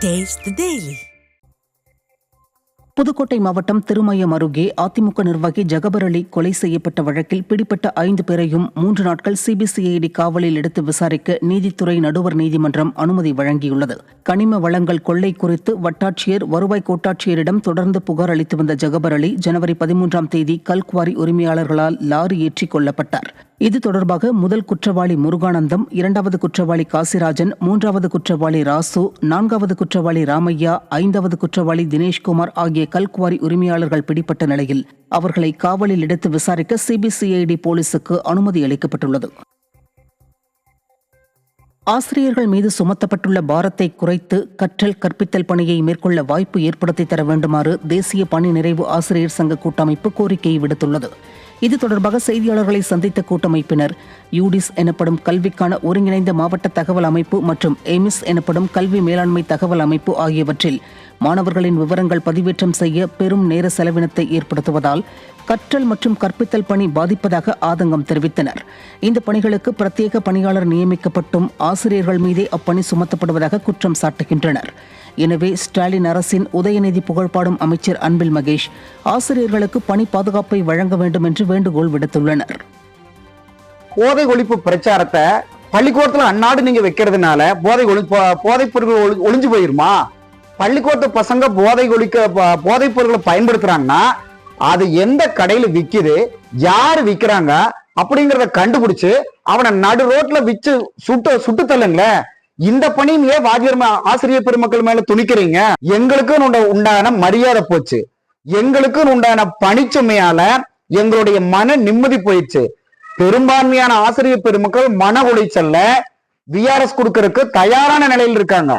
Taste the Daily. Pudukkottai மாவட்டம் திருமயம் அருகே அதிமுக நிர்வாகி ஜகபர் அலி கொலை செய்யப்பட்ட வழக்கில் பிடிப்பட்ட 5 பேரையும் 3 நாட்கள் சிபிசிஐடி காவலில் எடுத்து விசாரிக்க நீதித்துறை நடுவர் நீதிமன்றம் அனுமதி வழங்கியுள்ளது. கனிம வளங்கள் கொள்ளை குறித்து வட்டாட்சியர், வருவாய் கோட்டாட்சியரிடம் தொடர்ந்து புகார் அளித்து வந்த ஜகபர் அலி ஜனவரி 13ஆம் தேதி கல்குவாரி உரிமையாளர்களால் லாரி ஏற்றிக் கொல்லப்பட்டார். இது தொடர்பாக முதல் குற்றவாளி முருகானந்தம், 2வது குற்றவாளி காசிராஜன், 3வது குற்றவாளி ராசு, 4வது குற்றவாளி ராமையா, 5வது குற்றவாளி தினேஷ்குமார் ஆகிய கல்குவாரி உரிமையாளர்கள் பிடிப்பட்ட நிலையில் அவர்களை காவலில் எடுத்து விசாரிக்க சிபிசிஐடி போலீசுக்கு அனுமதி அளிக்கப்பட்டுள்ளது. ஆசிரியர்கள் மீது சுமத்தப்பட்டுள்ள பாரத்தை குறைத்து கற்றல் கற்பித்தல் பணியை மேற்கொள்ள வாய்ப்பு ஏற்படுத்தி தர வேண்டுமாறு தேசிய பணி நிறைவு ஆசிரியர் சங்க கூட்டமைப்பு கோரிக்கையை விடுத்துள்ளது. இது தொடர்பாக செய்தியாளர்களை சந்தித்த கூட்டமைப்பினர் யூடிஸ் எனப்படும் கல்விக்கான ஒருங்கிணைந்த மாவட்ட தகவல் அமைப்பு மற்றும் எமிஸ் எனப்படும் கல்வி மேலாண்மை தகவல் அமைப்பு ஆகியவற்றில் மாணவர்களின் விவரங்கள் பதிவேற்றம் செய்ய பெரும் நேர செலவினத்தை ஏற்படுத்துவதால் கற்றல் மற்றும் கற்பித்தல் பணி பாதிப்பதாக ஆதங்கம் தெரிவித்தனர். இந்த பணிகளுக்கு பிரத்யேக பணியாளர் நியமிக்கப்பட்டும் ஆசிரியர்கள் மீதே அப்பணி சுமத்தப்படுவதாக குற்றம் சாட்டுகின்றனர். எனவே ஸ்டாலின் அரசின் உதயநிதி புகழ்பாடும் அமைச்சர் அன்பில் மகேஷ் ஆசிரியர்களுக்கு பணி பாதுகாப்பை வழங்க வேண்டும் என்று வேண்டுகோள் விடுத்துள்ளனர். போதை ஒழிப்பு பிரச்சாரத்தை பள்ளிக்கூடத்துல அன்னாடு நீங்க வைக்கிறதுனால போதைப் பொருட்கள் ஒளிஞ்சு போயிருமா? பள்ளிக்கூடத்து பசங்க போதைப் பொருட்களை பயன்படுத்துறாங்கன்னா அது எந்த கடையில விக்குது, யாரு விக்கிறாங்க அப்படிங்கறத கண்டுபிடிச்சு அவனை நடு ரோட்ல விச்சு சுட்டு தள்ளுங்களேன். இந்த பணியே வாத்தியார் ஆசிரியர் பெருமக்கள் மேல துணிக்கிறீங்க. எங்களுக்கு உண்டான மரியாதை போச்சு, எங்களுக்கு உண்டான பணிச்சுமையால எங்களுடைய மன நிம்மதி போயிடுச்சு. பெரும்பான்மையான ஆசிரியர் பெருமக்கள் மன உளைச்சல்ல விஆர்எஸ் கொடுக்கறதுக்கு தயாரான நிலையில் இருக்காங்க.